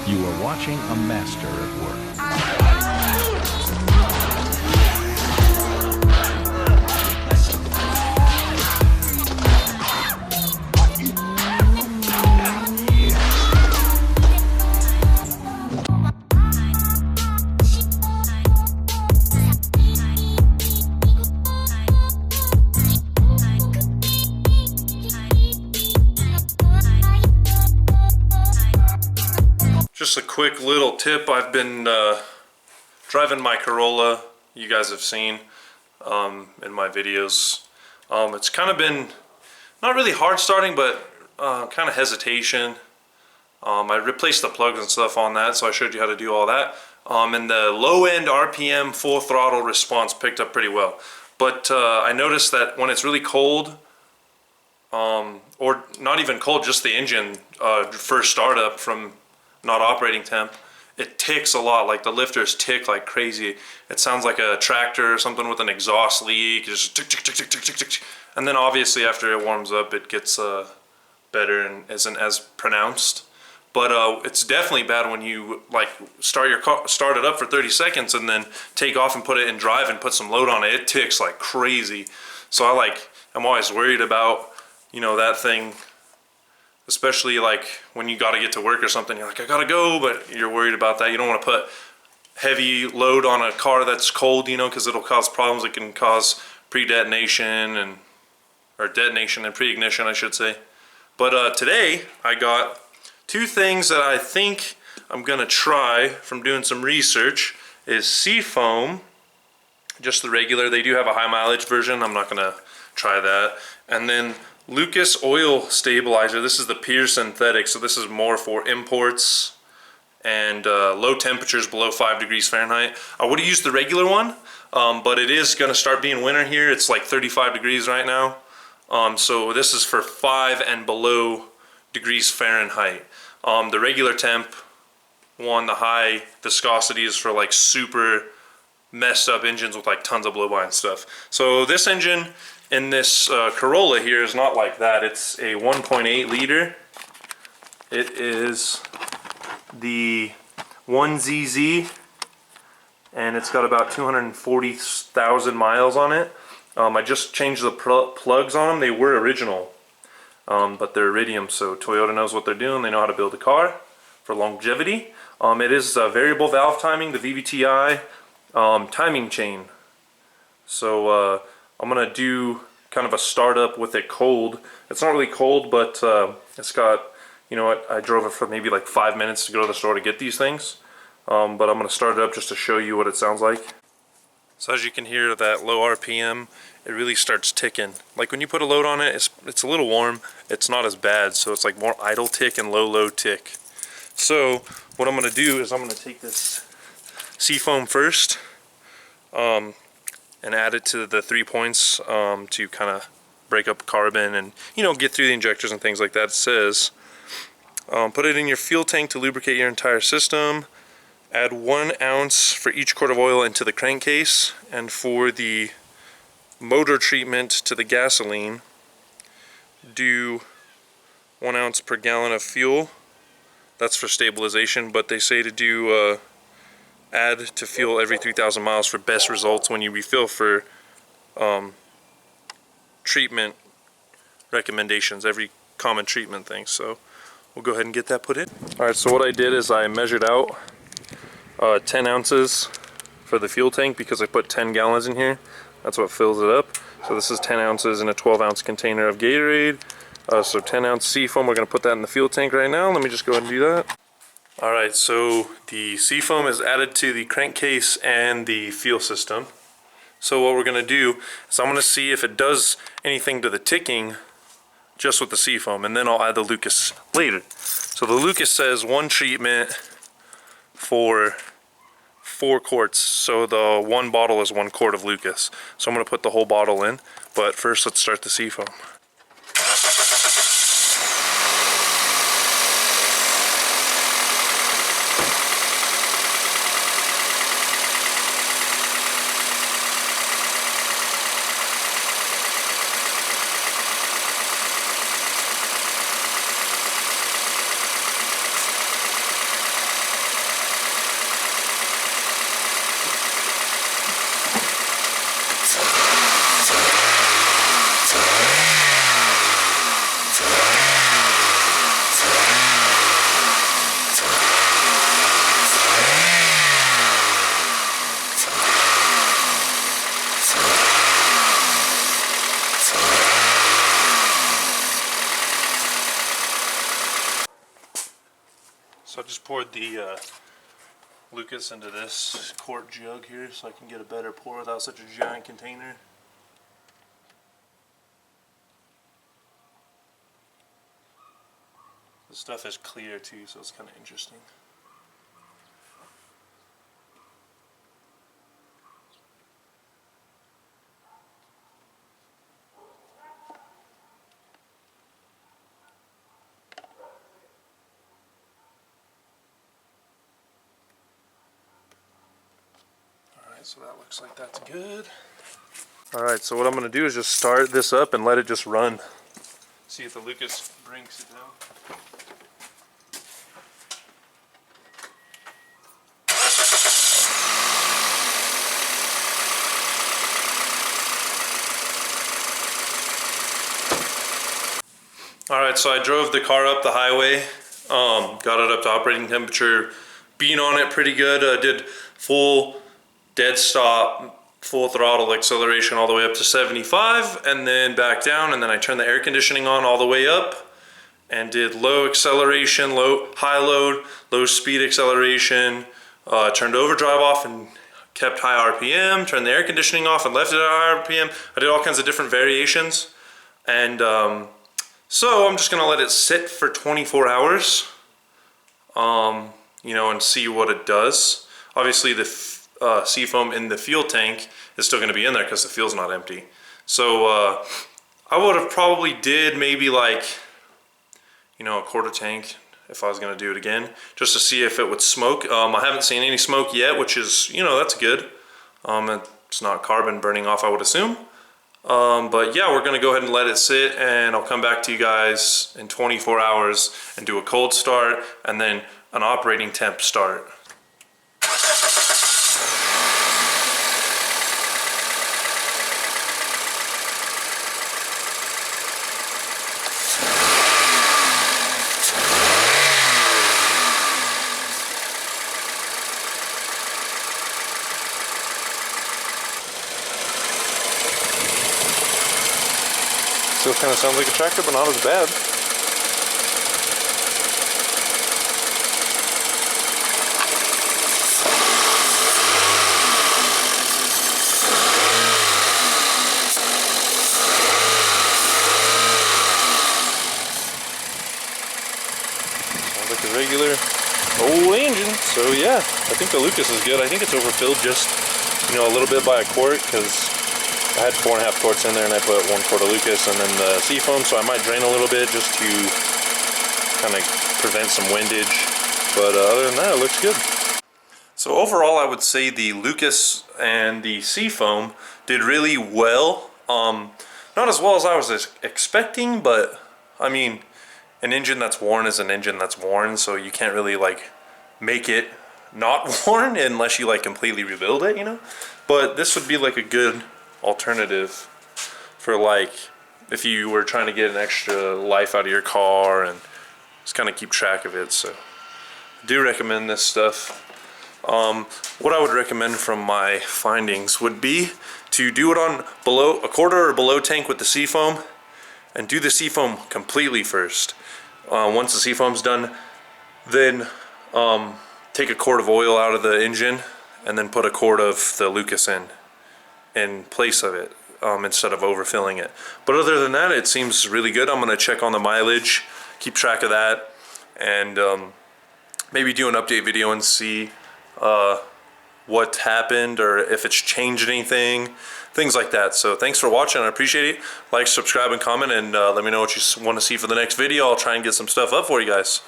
You are watching a master at work. Just a quick little tip. I've been driving my Corolla, you guys have seen in my videos. It's kind of been not really hard starting, but kind of hesitation. I replaced the plugs and stuff on that, so I showed you how to do all that. And the low end RPM full throttle response picked up pretty well. But I noticed that when it's really cold, or not even cold, just the engine first startup from not operating temp, it ticks a lot. Like the lifters tick like crazy. It sounds like a tractor or something with an exhaust leak. It's just tick, tick, tick, tick, tick, tick, tick. And then obviously after it warms up, it gets better and isn't as pronounced. But it's definitely bad when you like start it up for 30 seconds and then take off and put it in drive and put some load on it. It ticks like crazy. So I'm always worried about, you know, that thing. Especially like when you got to get to work or something, you're like, I gotta go, but you're worried about that. You don't want to put heavy load on a car that's cold, you know, because it'll cause problems. It can cause pre-detonation or detonation and pre-ignition, I should say. But today I got two things that I think I'm gonna try from doing some research. Is Seafoam, just the regular. They do have a high mileage version. I'm not gonna try that. And then Lucas oil stabilizer. This is the pure synthetic, so this is more for imports and low temperatures below 5 degrees Fahrenheit. I would have used the regular one, but it is going to start being winter here. It's like 35 degrees right now. So this is for 5 and below degrees Fahrenheit. The regular temp one, the high viscosity, is for like super messed up engines with like tons of blow-by and stuff. So this engine in this Corolla here is not like that. It's a 1.8 liter. It is the 1ZZ, and it's got about 240,000 miles on it. I just changed the plugs on them. They were original, but they're iridium, so Toyota knows what they're doing. They know how to build a car for longevity. It is variable valve timing, the VVTi timing chain. So I'm gonna do kind of a startup with it cold. It's not really cold, but it's got, you know what, I drove it for maybe like 5 minutes to go to the store to get these things. But I'm gonna start it up just to show you what it sounds like. So as you can hear, that low RPM, it really starts ticking. Like when you put a load on it, it's a little warm. It's not as bad, so it's like more idle tick and low tick. So what I'm gonna do is I'm gonna take this Seafoam first, and add it to the 3 points to kind of break up carbon and, you know, get through the injectors and things like that. It says put it in your fuel tank to lubricate your entire system. Add 1 ounce for each quart of oil into the crankcase, and for the motor treatment to the gasoline, do 1 ounce per gallon of fuel. That's for stabilization, but they say to do add to fuel every 3,000 miles for best results when you refill for treatment recommendations, every common treatment thing. So we'll go ahead and get that put in. Alright, so what I did is I measured out 10 ounces for the fuel tank because I put 10 gallons in here. That's what fills it up. So this is 10 ounces in a 12-ounce container of Gatorade. So 10 ounce Seafoam, we're going to put that in the fuel tank right now. Let me just go ahead and do that. Alright, so the Seafoam is added to the crankcase and the fuel system. So what we're going to do is I'm going to see if it does anything to the ticking just with the Seafoam, and then I'll add the Lucas later. So the Lucas says 1 treatment for 4 quarts, so the 1 bottle is 1 quart of Lucas. So I'm going to put the whole bottle in, but first let's start the Seafoam. I just poured the Lucas into this quart jug here so I can get a better pour without such a giant container. The stuff is clear too, so it's kind of interesting. Alright, so that looks like that's good. Alright, so what I'm going to do is just start this up and let it just run. See if the Lucas brings it down. Alright, so I drove the car up the highway, got it up to operating temperature, being on it pretty good, did full dead stop, full throttle acceleration all the way up to 75 and then back down, and then I turned the air conditioning on all the way up and did low acceleration, high load, low speed acceleration, turned overdrive off and kept high RPM, turned the air conditioning off and left it at high RPM. I did all kinds of different variations, and so I'm just gonna let it sit for 24 hours, you know, and see what it does. Obviously the Seafoam in the fuel tank is still gonna be in there because the fuel's not empty. So I would have probably did maybe like, you know, a quarter tank if I was gonna do it again, just to see if it would smoke. I haven't seen any smoke yet, which is, you know, that's good. It's not carbon burning off, I would assume. But yeah, we're gonna go ahead and let it sit, and I'll come back to you guys in 24 hours and do a cold start and then an operating temp start. Still kind of sounds like a tractor, but not as bad. Sounds like a regular old engine. So yeah, I think the Lucas is good. I think it's overfilled just, you know, a little bit by a quart, because I had 4.5 quarts in there and I put 1 quart of Lucas and then the Seafoam, so I might drain a little bit just to kind of prevent some windage, but other than that, it looks good. So overall, I would say the Lucas and the Seafoam did really well. Not as well as I was expecting, but I mean, an engine that's worn is an engine that's worn, so you can't really like make it not worn unless you like completely rebuild it, you know? But this would be like a good alternative for like if you were trying to get an extra life out of your car and just kind of keep track of it. So I do recommend this stuff. What I would recommend from my findings would be to do it on a quarter or below tank with the Seafoam, and do the Seafoam completely first. Once the Seafoam's done, then take a quart of oil out of the engine and then put a quart of the Lucas in place of it, instead of overfilling it. But other than that, it seems really good. I'm gonna check on the mileage, keep track of that, and maybe do an update video and see what happened or if it's changed anything, things like that. So thanks for watching, I appreciate it. Like, subscribe, and comment, and let me know what you want to see for the next video. I'll try and get some stuff up for you guys.